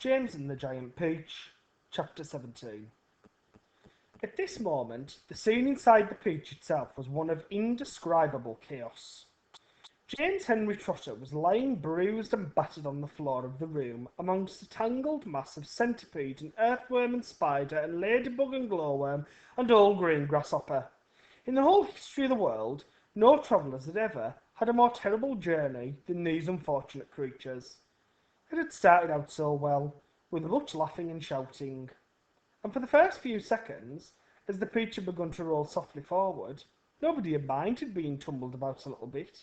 James and the Giant Peach, Chapter 17. At this moment, the scene inside the peach itself was one of indescribable chaos. James Henry Trotter was lying bruised and battered on the floor of the room amongst a tangled mass of centipede and earthworm and spider and ladybug and glowworm and old green grasshopper. In the whole history of the world, no travellers had ever had a more terrible journey than these unfortunate creatures. It had started out so well, with much laughing and shouting, and for the first few seconds, as the peach had begun to roll softly forward, nobody had minded being tumbled about a little bit.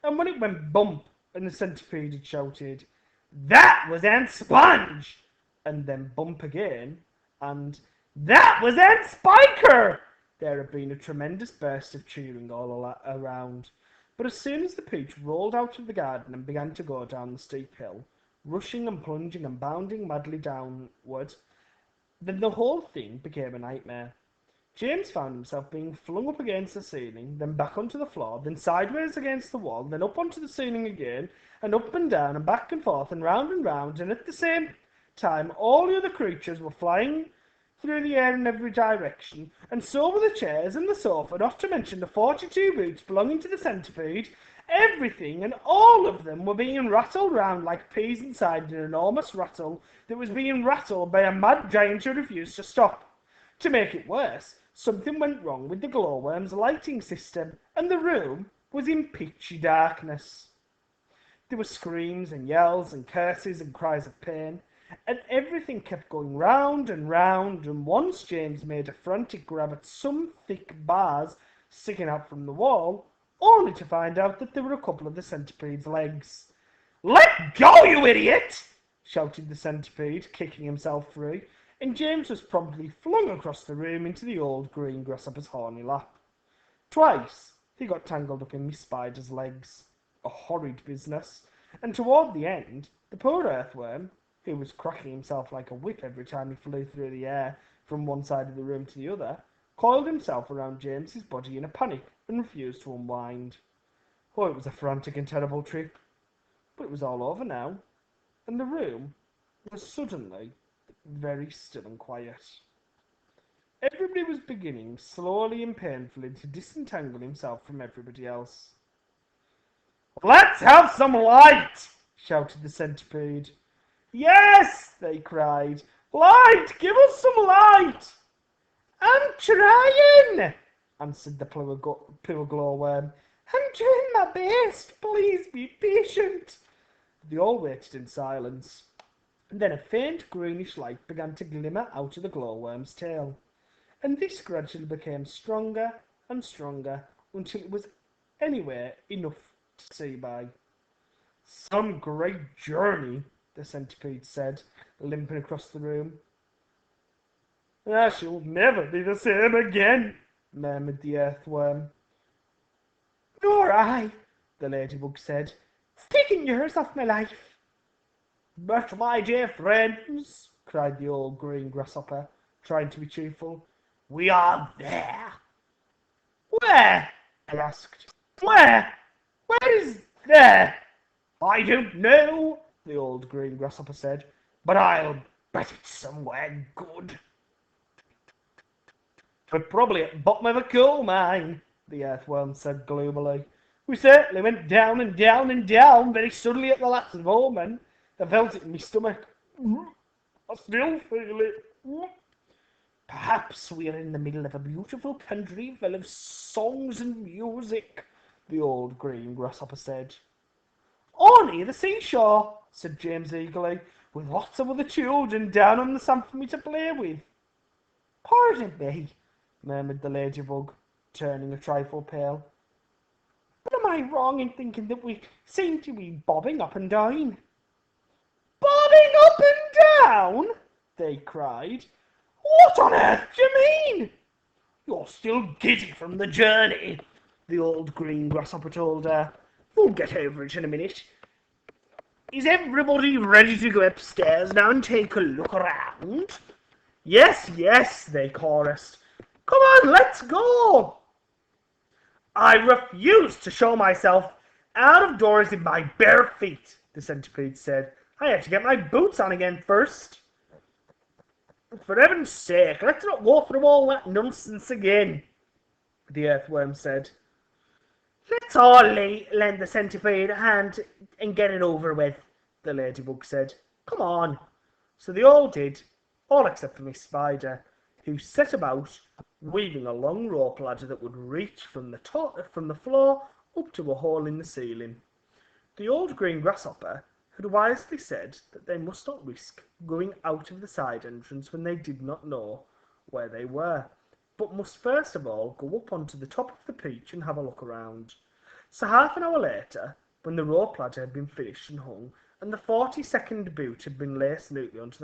And when it went bump and the centipede had shouted, "That was Aunt Sponge!" and then bump again, and "That was Aunt Spiker!" there had been a tremendous burst of cheering all around. But as soon as the peach rolled out of the garden and began to go down the steep hill, rushing and plunging and bounding madly downward, then the whole thing became a nightmare. James found himself being flung up against the ceiling, then back onto the floor, then sideways against the wall, then up onto the ceiling again, and up and down, and back and forth, and round, and at the same time all the other creatures were flying through the air in every direction, and so were the chairs and the sofa, not to mention the 42 boots belonging to the centipede. Everything and all of them were being rattled round like peas inside an enormous rattle that was being rattled by a mad giant who refused to stop. To make it worse, something went wrong with the glowworm's lighting system, and the room was in pitchy darkness. There were screams and yells and curses and cries of pain, and everything kept going round, and once James made a frantic grab at some thick bars sticking out from the wall, only to find out that they were a couple of the centipede's legs. "Let go, you idiot!" shouted the centipede, kicking himself free, and James was promptly flung across the room into the old green grasshopper's horny lap. Twice he got tangled up in Miss Spider's legs, a horrid business, and toward the end, the poor earthworm, who was cracking himself like a whip every time he flew through the air from one side of the room to the other, coiled himself around James's body in a panic and refused to unwind. Oh, it was a frantic and terrible trip, but it was all over now, and the room was suddenly very still and quiet. Everybody was beginning slowly and painfully to disentangle himself from everybody else. "Let's have some light!" shouted the centipede. "Yes!" they cried. "Light! Give us some light!" "I'm trying!" answered the poor glowworm. "I'm doing my best. Please be patient." They all waited in silence. And then a faint greenish light began to glimmer out of the glowworm's tail, and this gradually became stronger and stronger until it was anywhere enough to see by. "Some great journey," the centipede said, limping across the room. "I shall never be the same again," murmured the earthworm. "Nor I," the ladybug said. "It's taken years off my life." "But, my dear friends," cried the old green grasshopper, trying to be cheerful, "we are there." "Where?" I asked. "Where? Where is there?" "I don't know," the old green grasshopper said, "but I'll bet it's somewhere good." "We're probably at the bottom of a coal mine," the earthworm said gloomily. "We certainly went down and down and down very suddenly at the last moment. I felt it in my stomach. I still feel it. "Perhaps we are in the middle of a beautiful country full of songs and music," the old green grasshopper said. "Or near the seashore," said James eagerly, "with lots of other children down on the sand for me to play with." "Pardon me," murmured the ladybug, turning a trifle pale, "but am I wrong in thinking that we seem to be bobbing up and down?" "Bobbing up and down?" they cried. "What on earth do you mean?" "You're still giddy from the journey," the old green grasshopper told her. "We'll get over it in a minute. Is everybody ready to go upstairs now and take a look around?" "Yes, yes," they chorused. "Come on, let's go." "I refuse to show myself out of doors in my bare feet," the centipede said, I have to get my boots on again first. For heaven's sake, let's not go through all that nonsense again, the earthworm said. Let's all lend the centipede a hand and get it over with, the ladybug said. Come on. So they all did, all except for Miss Spider, who set about weaving a long rope ladder that would reach from the floor up to a hole in the ceiling. The old green grasshopper had wisely said that they must not risk going out of the side entrance when they did not know where they were, but must first of all go up onto the top of the peach and have a look around. So half an hour later, when the rope ladder had been finished and hung, and the 40-second boot had been laced neatly onto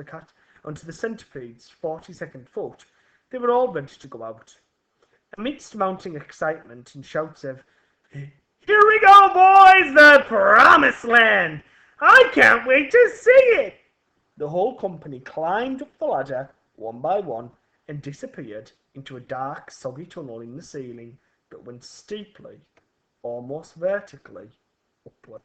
the centipede's 40-second foot, they were all ready to go out. Amidst mounting excitement and shouts of, "Here we go, boys! The Promised Land! I can't wait to see it!" the whole company climbed up the ladder, one by one, and disappeared into a dark, soggy tunnel in the ceiling that went steeply, almost vertically, upward.